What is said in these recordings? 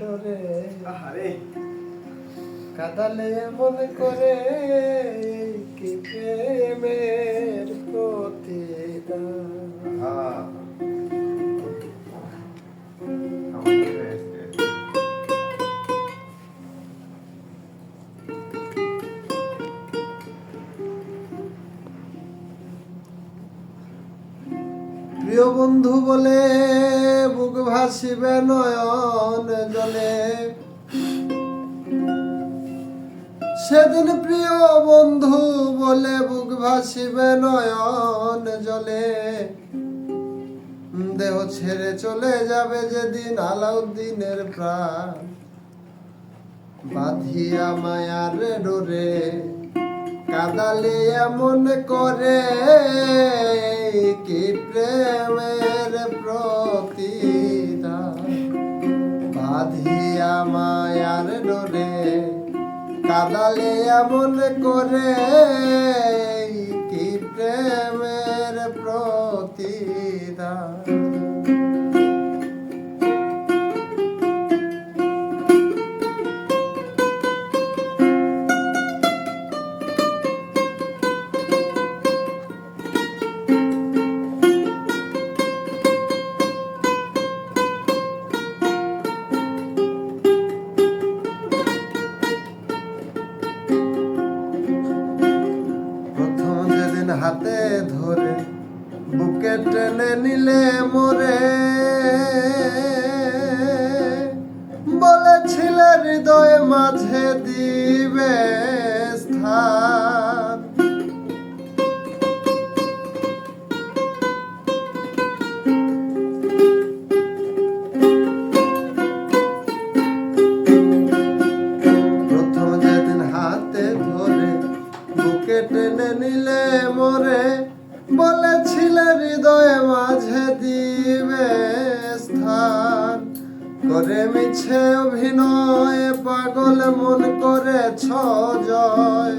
ডরে কাদালে মনে করে কি প্রেমের প্রতিদান। প্রিয় বন্ধু বলে বুক ভাসিবে নয়ন জলে, সেদিন প্রিয় বন্ধু বলে বুক ভাসিবে নয়ন জলে, দেহ ছেড়ে চলে যাবে যেদিন আলাউদ্দিনের প্রাণ, বাঁধিয়া মায়ার ডোরে কাদালে এমন করে কি প্রেমের প্রতিদান। বাঁধিয়া মায়ার ডোরে কাদালে এমন করে কি প্রেমের প্রতিদান। হাতে ধরে বুকে টেনে নিলে মোরে, বলেছিলে হৃদয় মাঝে দিবে স্থান। প্রথম যেদিন হাতে ধরে বুকে টেনে নিলে মোরে, বলেছিলে হৃদয় মাঝে দিবে স্থান। করে মিছে অভিনয় পাগল মন করেছ জয়,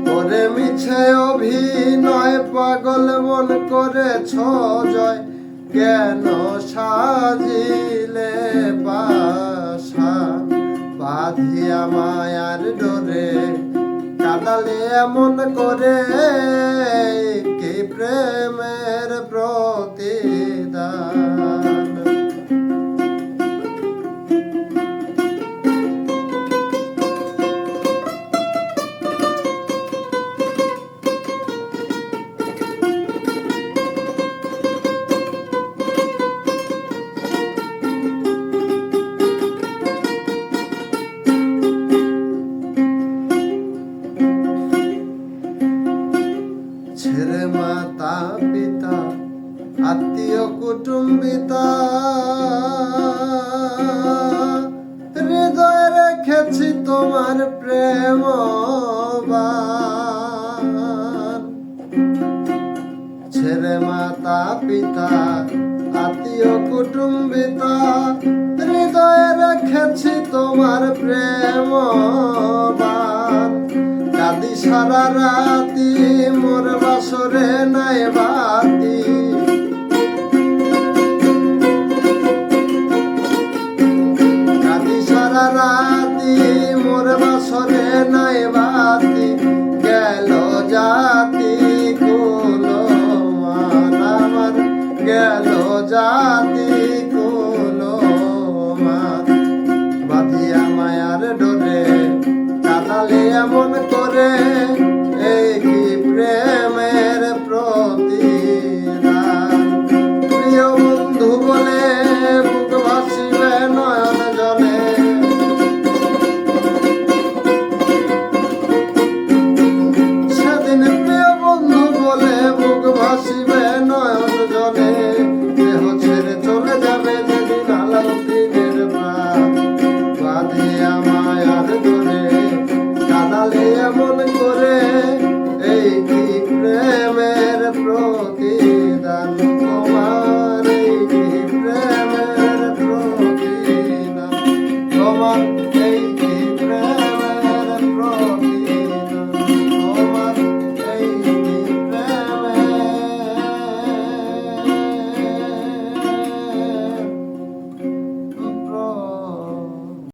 করে মিছে অভিনয় পাগল মন করেছ জয়। কেন সাজিলে পাশান বাঁধিয়া মায়ার ডোরে কাদালে এমন করে কি প্রেমের প্রতিদান। ছেড়ে মাতা পিতা আত্মীয় কুটুম্বিতা, হৃদয়ে রেখেছি তোমার প্রেম বান। ছেড়ে মাতা পিতা আত্মীয় কুটুম্বিতা, হৃদয়ে রেখেছি তোমার প্রেম বান। কাঁদি সারা রাতি মোর বাসরে নাই বাতি, কাঁদি সারা রাতি মোর বাসরে নাই বাতি। গেল জাতি কুল মান আমার, গেল জাতি